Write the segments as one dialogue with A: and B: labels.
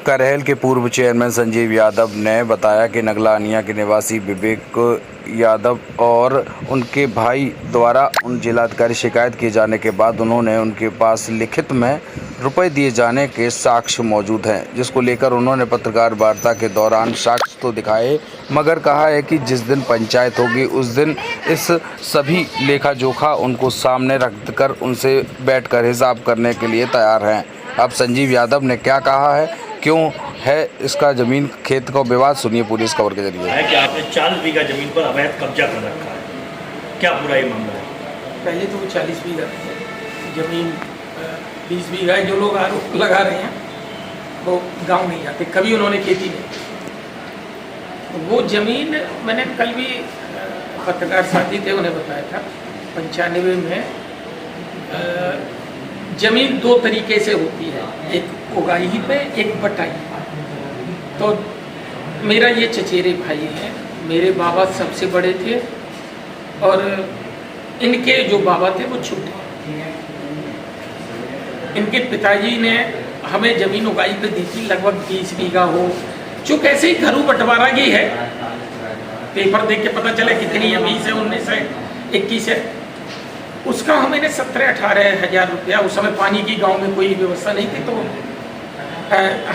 A: करहल के पूर्व चेयरमैन संजीव यादव ने बताया कि नगला अनिया के निवासी विवेक यादव और उनके भाई द्वारा उन जिलाधिकारी शिकायत किए जाने के बाद उन्होंने उनके पास लिखित में रुपए दिए जाने के साक्ष्य मौजूद हैं, जिसको लेकर उन्होंने पत्रकार वार्ता के दौरान साक्ष्य तो दिखाए, मगर कहा है कि जिस दिन पंचायत होगी उस दिन इस सभी लेखा जोखा उनको सामने रख कर उनसे बैठकर हिसाब करने के लिए तैयार हैं। अब संजीव यादव ने क्या कहा है, क्यों है इसका जमीन खेत का विवाद, सुनिए पूरी इस खबर के जरिए।
B: है कि आपने 40 बीघा जमीन पर अवैध कब्जा कर रखा है, क्या पूरा ये मामला है?
C: पहले तो वो 40 बीघा जमीन 20 बीघा जो लोग आरोप लगा रहे हैं वो गांव नहीं जाते, कभी उन्होंने खेती नहीं। वो जमीन मैंने कल भी पत्रकार साथी थे उन्हें बताया था, 95 में जमीन 2 तरीके से होती है, एक उगाही पे एक बटाई। तो मेरा ये चचेरे भाई हैं, मेरे बाबा सबसे बड़े थे और इनके जो बाबा थे वो छोटे। इनके पिताजी ने हमें जमीन उगाही पे दी थी, लगभग 20 बीघा हो, जो कैसे ही घरों बंटवारा की है, पेपर देख के पता चला कितनी है, 20 है, 19 है, 21 है, उसका हमें 17-18 हज़ार रुपया, उस समय पानी की गांव में कोई व्यवस्था नहीं थी तो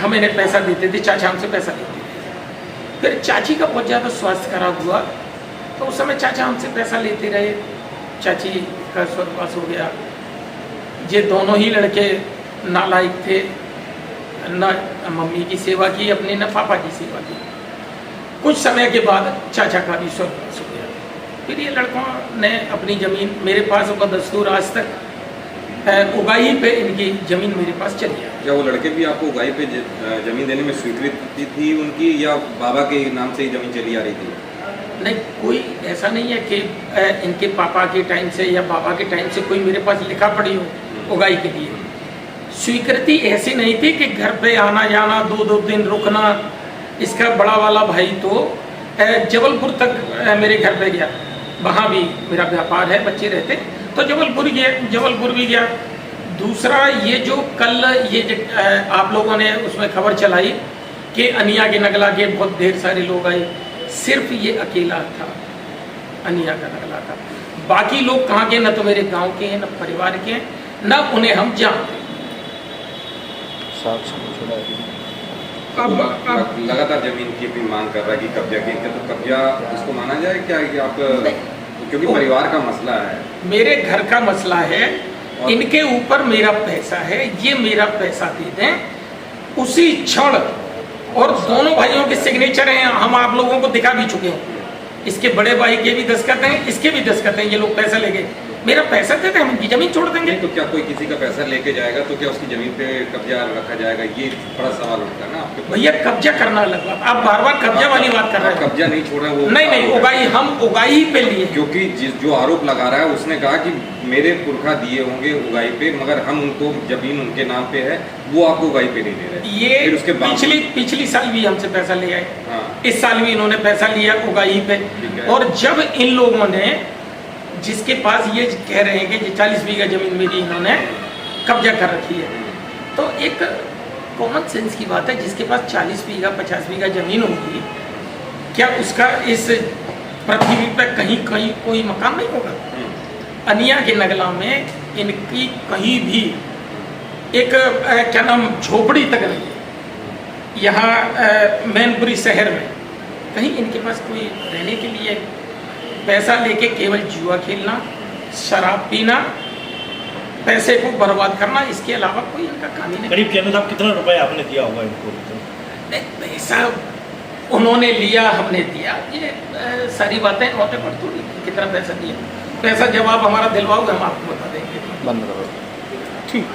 C: हमें पैसा देते थे, चाचा हमसे पैसा लेते थे। फिर चाची का बहुत ज़्यादा स्वास्थ्य खराब हुआ तो उस समय चाचा हमसे पैसा लेते रहे, चाची का स्वर्गवास हो गया। ये दोनों ही लड़के नालायक थे, न मम्मी की सेवा की अपने, न पापा की सेवा की। कुछ समय के बाद चाचा का भी स्वर्गवास हो गया। फिर ये लड़कों ने अपनी ज़मीन मेरे पास, उनका दस्तूर आज तक उगाही पे इनकी ज़मीन मेरे पास चली आई।
D: क्या वो लड़के भी आपको उगाही पे ज़मीन देने में स्वीकृति थी उनकी, या बाबा के नाम से ही ज़मीन चली आ रही थी?
C: नहीं, कोई ऐसा नहीं है कि इनके पापा के टाइम से या बाबा के टाइम से कोई मेरे पास लिखा पड़ी हो उगाही के लिए। स्वीकृति ऐसी नहीं थी कि घर पे आना जाना, 2-2 दिन रुकना। इसका बड़ा वाला भाई तो जबलपुर तक मेरे घर पे गया, वहाँ भी मेरा व्यापार है, बच्चे रहते, तो जबलपुर भी गया। दूसरा, ये जो कल ये आप लोगों ने उसमें खबर चलाई कि अनिया के नगला के बहुत ढेर सारे लोग आए, सिर्फ ये अकेला था अनिया का नगला का। बाकी लोग कहाँ के, न तो मेरे गांव के हैं, न परिवार के हैं, न उन्हें हम जानते।
D: अब लगातार जमीन की भी मांग कर रहा है कि कब्जा की, तो कब्जा इसको माना जाए क्या कि आप, क्योंकि परिवार का मसला है, मेरे
C: घर का मसला है, इनके ऊपर मेरा पैसा है, ये मेरा पैसा दे दें उसी क्षण, और दोनों भाइयों के सिग्नेचर हैं, हम आप लोगों को दिखा भी चुके हैं। इसके बड़े भाई के भी दस्तखत हैं, इसके भी दस्तखत हैं। ये लोग पैसा लेके मेरा पैसा देते हैं, हम इनकी जमीन छोड़ देंगे।
D: तो क्या कोई किसी का पैसा लेके जाएगा तो क्या उसकी जमीन पे कब्जा रखा जाएगा? ये बड़ा सवाल उठता है ना आपके।
C: भैया कब्जा करना अलग बात, आप बार-बार कब्जा वाली बात कर रहे हैं।
D: कब्जा नहीं छोड़ा वो,
C: नहीं, उगाही, हम उगाही पे लिए।
D: क्योंकि जो आरोप लगा रहा है उसने कहा कि मेरे पुरखा दिए होंगे उगाही पे, मगर हम उनको जमीन उनके नाम पे है, वो आपको उगाही पे नहीं दे रहे।
C: ये फिर उसके पिछली साल भी हमसे पैसा ले आए, इस साल भी इन्होंने पैसा लिया उगाही पे। और जब इन लोगों ने, जिसके पास ये कह रहे हैं कि 40 बीघा जमीन मेरी इन्होंने कब्जा कर रखी है, तो एक कॉमन सेंस की बात है, जिसके पास 40 बीघा 50 बीघा जमीन होगी, क्या उसका इस पृथ्वी पर कहीं कोई मकान नहीं होगा? अनिया के नगला में इनकी कहीं भी एक क्या नाम झोपड़ी तक नहीं है। यहाँ मैनपुरी शहर में कहीं इनके पास कोई रहने के लिए, पैसा लेके केवल जुआ खेलना, शराब पीना, पैसे को बर्बाद करना, इसके अलावा कोई इनका काम ही नहीं।
B: करीब कहने साहब कितना रुपए आपने दिया होगा इनको?
C: पैसा उन्होंने लिया, हमने दिया, ये सारी बातें औटे पर थोड़ी कितना पैसा दिया। पैसा जब आप हमारा दिलवाओगे हम आपको बता देंगे।
A: बंद करो।
C: ठीक।